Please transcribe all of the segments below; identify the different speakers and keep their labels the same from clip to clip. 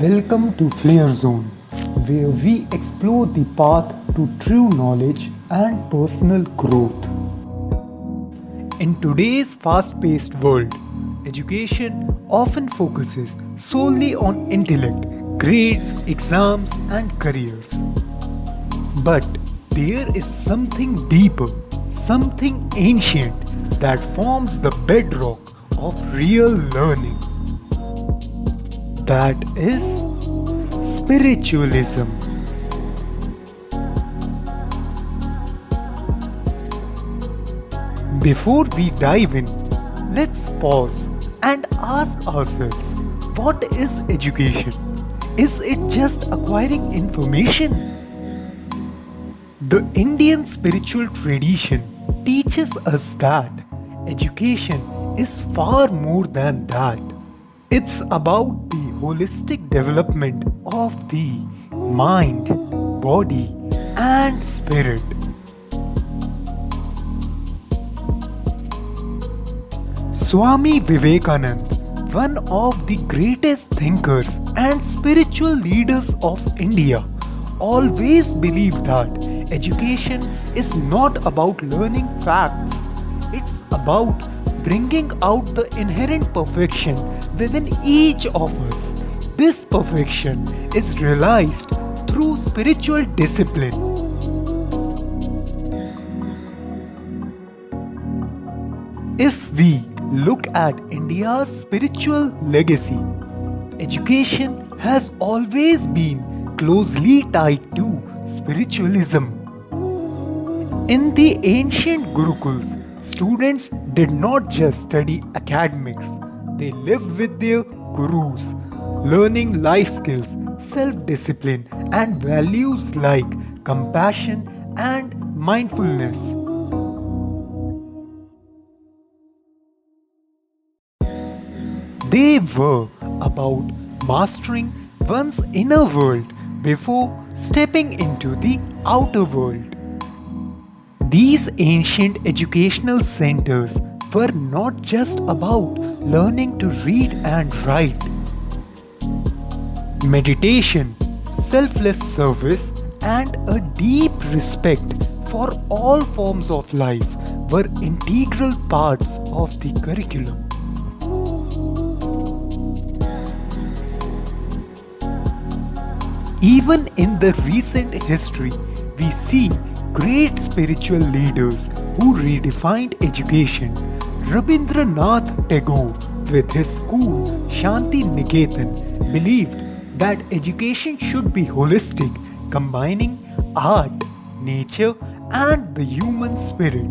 Speaker 1: Welcome to Flair Zone, where we explore the path to true knowledge and personal growth. In today's fast paced world, education often focuses solely on intellect, grades, exams, and careers. But there is something deeper, something ancient that forms the bedrock of real learning. That is spiritualism. Before we dive in, let's pause and ask ourselves, what is education? Is it just acquiring information? The Indian spiritual tradition teaches us that education is far more than that. It's about the holistic development of the mind, body, and spirit. Swami Vivekananda, one of the greatest thinkers and spiritual leaders of India, always believed that education is not about learning facts, it's about bringing out the inherent perfection within each of us. This perfection is realized through spiritual discipline. If we look at India's spiritual legacy, education has always been closely tied to spiritualism. In the ancient Gurukuls, students did not just study academics, they lived with their gurus, learning life skills, self discipline, and values like compassion and mindfulness. They were about mastering one's inner world before stepping into the outer world. These ancient educational centers were not just about learning to read and write. Meditation, selfless service, and a deep respect for all forms of life were integral parts of the curriculum. Even in the recent history, we see great spiritual leaders who redefined education. Rabindranath Tagore, with his school Shanti Niketan, believed that education should be holistic, combining art, nature, and the human spirit.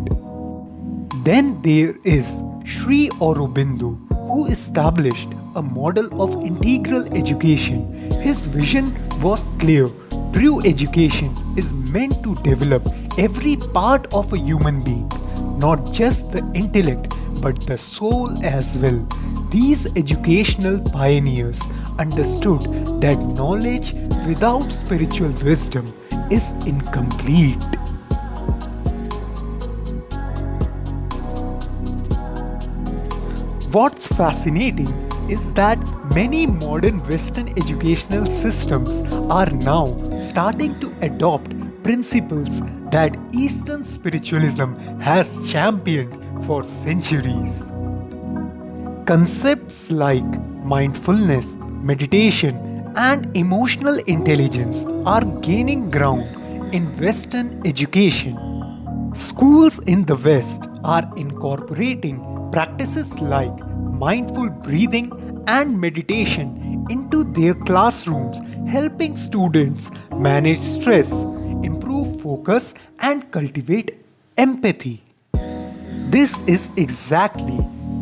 Speaker 1: Then there is Sri Aurobindo, who established a model of integral education. His vision was clear. True education is meant to develop every part of a human being, not just the intellect but the soul as well. These educational pioneers understood that knowledge without spiritual wisdom is incomplete. What's fascinating is that many modern Western educational systems are now starting to adopt principles that Eastern spiritualism has championed for centuries. Concepts like mindfulness, meditation, and emotional intelligence are gaining ground in Western education. Schools in the West are incorporating practices like mindful breathing and meditation into their classrooms, helping students manage stress, improve focus, and cultivate empathy. This is exactly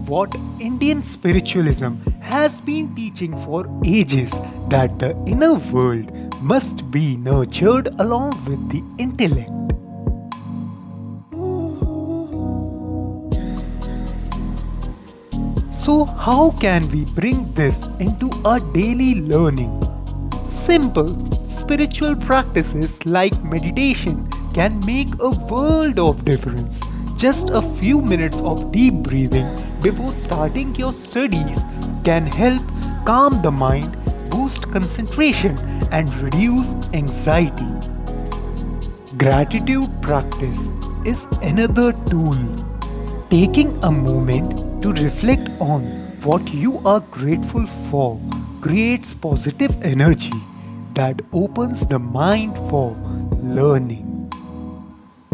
Speaker 1: what Indian spiritualism has been teaching for ages, that the inner world must be nurtured along with the intellect. So, how can we bring this into our daily learning? Simple, spiritual practices like meditation can make a world of difference. Just a few minutes of deep breathing before starting your studies can help calm the mind, boost concentration, and reduce anxiety. Gratitude practice is another tool. Taking a moment to reflect on what you are grateful for creates positive energy that opens the mind for learning.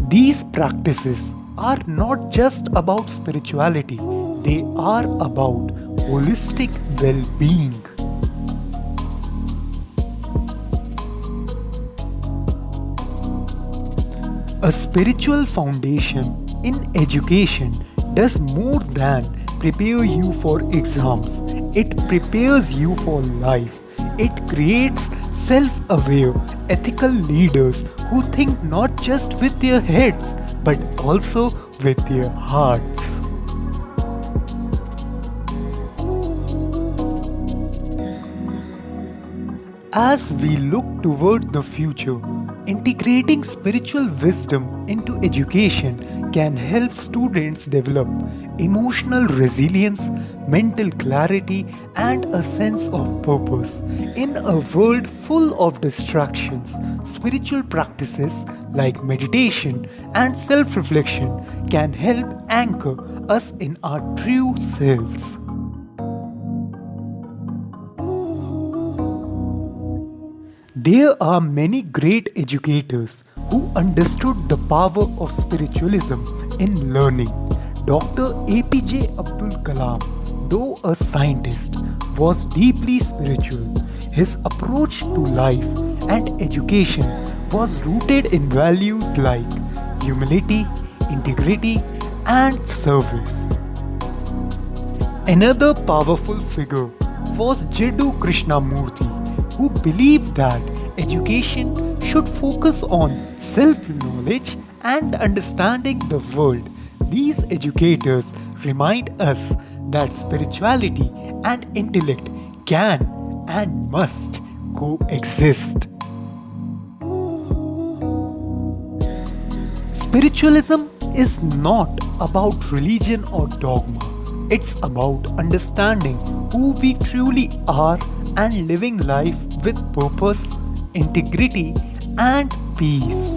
Speaker 1: These practices are not just about spirituality, they are about holistic well being. A spiritual foundation in education does more than prepare you for exams, it prepares you for life. It creates self-aware, ethical leaders who think not just with their heads but also with their hearts. As we look toward the future, integrating spiritual wisdom into education can help students develop emotional resilience, mental clarity, and a sense of purpose. In a world full of distractions, spiritual practices like meditation and self reflection can help anchor us in our true selves. There are many great educators who understood the power of spiritualism in learning. Dr. A.P.J. Abdul Kalam, though a scientist, was deeply spiritual. His approach to life and education was rooted in values like humility, integrity, and service. Another powerful figure was Jiddu Krishnamurthy, who believed that education should focus on self-knowledge and understanding the world. These educators remind us that spirituality and intellect can and must coexist. Spiritualism is not about religion or dogma. It's about understanding who we truly are and living life with purpose, integrity, and peace.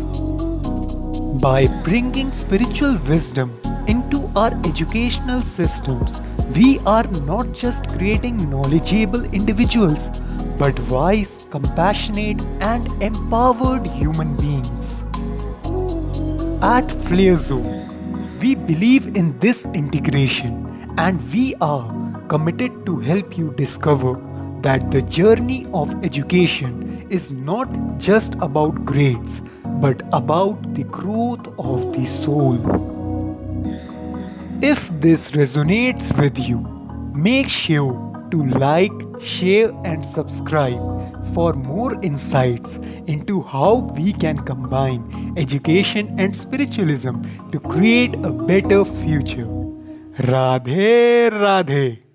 Speaker 1: By bringing spiritual wisdom into our educational systems, we are not just creating knowledgeable individuals, but wise, compassionate, and empowered human beings. At Flair Zone, we believe in this integration and we are committed to help you discover that the journey of education is not just about grades but about the growth of the soul. If this resonates with you, make sure to like, share, and subscribe for more insights into how we can combine education and spiritualism to create a better future. Radhe Radhe.